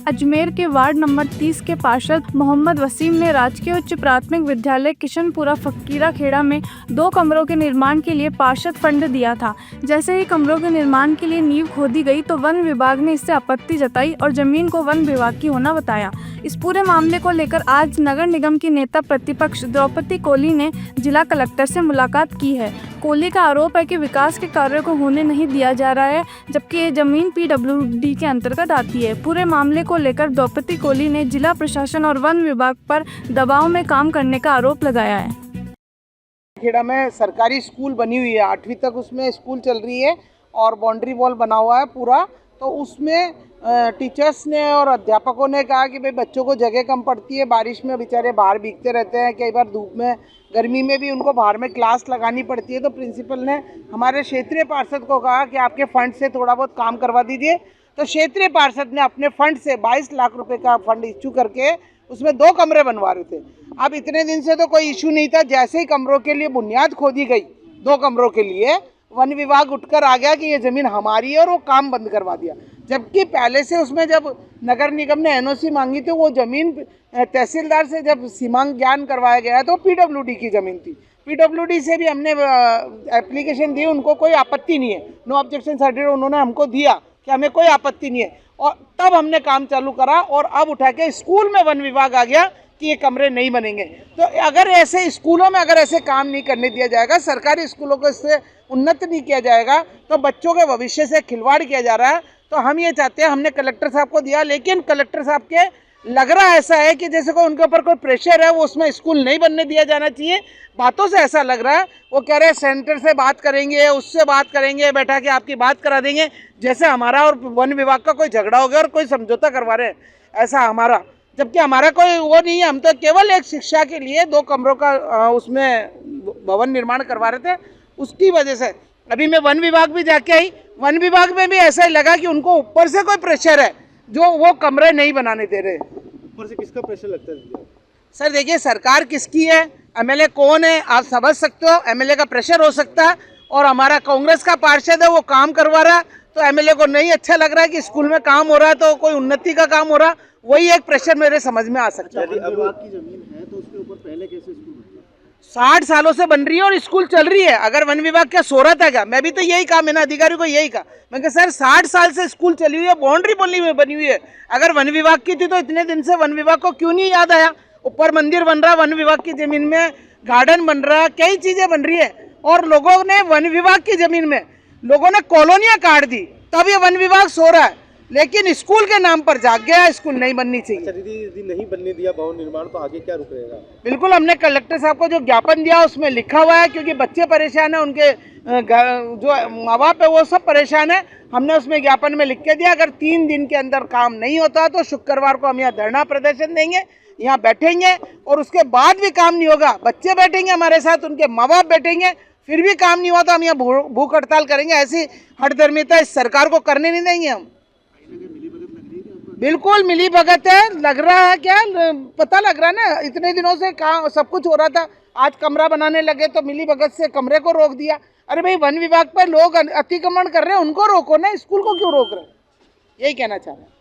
अजमेर के ward number 30 के पार्षद मोहम्मद वसीम ने राजकीय उच्च प्राथमिक विद्यालय किशनपुरा फकीरा खेड़ा में 2 कमरों के निर्माण के लिए पार्षद फंड दिया था। जैसे ही कमरों के निर्माण के लिए नींव खोदी गई तो वन विभाग ने इससे आपत्ति जताई और जमीन को वन विभाग की होना बताया। इस पूरे मामले को लेकर आज नगर निगम की नेता प्रतिपक्ष द्रौपदी कोली ने जिला कलेक्टर से मुलाकात की है। कोली का आरोप है कि विकास के कार्यों को होने नहीं दिया जा रहा है, जबकि ये जमीन PWD के अंतर्गत आती है। पूरे मामले को लेकर द्रौपदी कोली ने जिला प्रशासन और वन विभाग पर दबाव में काम करने का आरोप लगाया है। खेड़ा में सरकारी स्कूल बनी हुई है, 8वीं तक उसमें स्कूल चल रही है और बाउंड्री वॉल बना हुआ है पूरा। तो उसमें टीचर्स ने और अध्यापकों ने कहा कि भाई बच्चों को जगह कम पड़ती है, बारिश में बेचारे बाहर भीगते रहते हैं, कई बार धूप में गर्मी में भी उनको बाहर में क्लास लगानी पड़ती है। तो प्रिंसिपल ने हमारे क्षेत्रीय पार्षद को कहा कि आपके फंड से थोड़ा बहुत काम करवा दीजिए। तो क्षेत्रीय पार्षद ने अपने फंड से 22 लाख रुपए का फंड इश्यू करके उसमें 2 कमरे बनवा रहे थे। अब इतने दिन से तो कोई इशू नहीं था, जैसे ही कमरों के लिए बुनियाद खोदी गई 2 कमरों के लिए, वन विभाग उठकर आ गया कि ये ज़मीन हमारी है और वो काम बंद करवा दिया। जबकि पहले से उसमें जब नगर निगम ने NOC मांगी थी, वो ज़मीन तहसीलदार से जब सीमांक ज्ञान करवाया गया तो PWD की ज़मीन थी। PWD से भी हमने एप्लीकेशन दी, उनको कोई आपत्ति नहीं है, नो ऑब्जेक्शन सर्टिफिकेट उन्होंने हमको दिया कि हमें कोई आपत्ति नहीं है। और तब हमने काम चालू करा और अब उठा के स्कूल में वन विभाग आ गया कि ये कमरे नहीं बनेंगे। तो अगर ऐसे स्कूलों में अगर ऐसे काम नहीं करने दिया जाएगा, सरकारी स्कूलों को इससे उन्नत नहीं किया जाएगा, तो बच्चों के भविष्य से खिलवाड़ किया जा रहा है। तो हम ये चाहते हैं, हमने कलेक्टर साहब को दिया, लेकिन कलेक्टर साहब के लग रहा ऐसा है कि जैसे कोई उनके ऊपर कोई प्रेशर है, वो उसमें स्कूल नहीं बनने दिया जाना चाहिए। बातों से ऐसा लग रहा है, वो कह रहे हैं सेंटर से बात करेंगे, उससे बात करेंगे, बैठा के आपकी बात करा देंगे, जैसे हमारा और वन विभाग का कोई झगड़ा हो गया और कोई समझौता करवा रहे हैं ऐसा हमारा। जबकि हमारा कोई वो नहीं है, हम तो केवल एक शिक्षा के लिए 2 कमरों का उसमें भवन निर्माण करवा रहे थे। उसकी वजह से अभी मैं वन विभाग भी जाके आई, वन विभाग में भी ऐसा ही लगा कि उनको ऊपर से कोई प्रेशर है जो वो कमरे नहीं बनाने दे रहे। ऊपर से किसका प्रेशर लगता है? सर देखिए, सरकार किसकी है, MLA कौन है, आप समझ सकते हो। MLA का प्रेशर हो सकता है और हमारा कांग्रेस का पार्षद है, वो काम करवा रहा है, तो MLA को नहीं अच्छा लग रहा है कि स्कूल में काम हो रहा है, तो कोई उन्नति का काम हो रहा है, वही एक प्रेशर मेरे समझ में आ सकता है। यदि अब आपकी जमीन है तो उसके ऊपर पहले कैसे स्कूल बनता? 60 सालों से बन रही है और स्कूल चल रही है। अगर वन विभाग क्या सो रहा था क्या? मैं भी तो यही कहा, मैंने अधिकारी को यही कहा, मैं कहा सर 60 साल से स्कूल चली हुई है, बाउंड्री बनी हुई है। अगर वन विभाग की थी तो इतने दिन से वन विभाग को क्यों नहीं याद आया? ऊपर मंदिर बन रहा, वन विभाग की जमीन में गार्डन बन रहा, कई चीजें बन रही है, और लोगों ने वन विभाग की जमीन में लोगों ने कॉलोनियां काट दी, तब ये वन विभाग सो रहा है। लेकिन स्कूल के नाम पर जाग गया, स्कूल नहीं बननी चाहिए। अच्छा, यदि नहीं बनने दिया भवन निर्माण तो आगे क्या रुक रहेगा? बिल्कुल, हमने कलेक्टर साहब को जो ज्ञापन दिया उसमें लिखा हुआ है, क्योंकि बच्चे परेशान है, उनके जो माँ बाप है वो सब परेशान है। हमने उसमें ज्ञापन में लिख के दिया, अगर 3 दिन के अंदर काम नहीं होता तो शुक्रवार को हम यहाँ धरना प्रदर्शन देंगे, यहाँ बैठेंगे, और उसके बाद भी काम नहीं होगा, बच्चे बैठेंगे हमारे साथ, उनके माँ बाप बैठेंगे, फिर भी काम नहीं हुआ तो हम यहाँ भूख हड़ताल करेंगे। ऐसी हठधर्मिता इस सरकार को करने नहीं देंगे हम। बिल्कुल मिली भगत है, लग रहा है क्या, पता लग रहा है ना, इतने दिनों से काम सब कुछ हो रहा था, आज कमरा बनाने लगे तो मिली भगत से कमरे को रोक दिया। अरे भाई, वन विभाग पर लोग अतिक्रमण कर रहे हैं, उनको रोको ना, स्कूल को क्यों रोक रहे हैं? यही कहना चाह रहे हैं।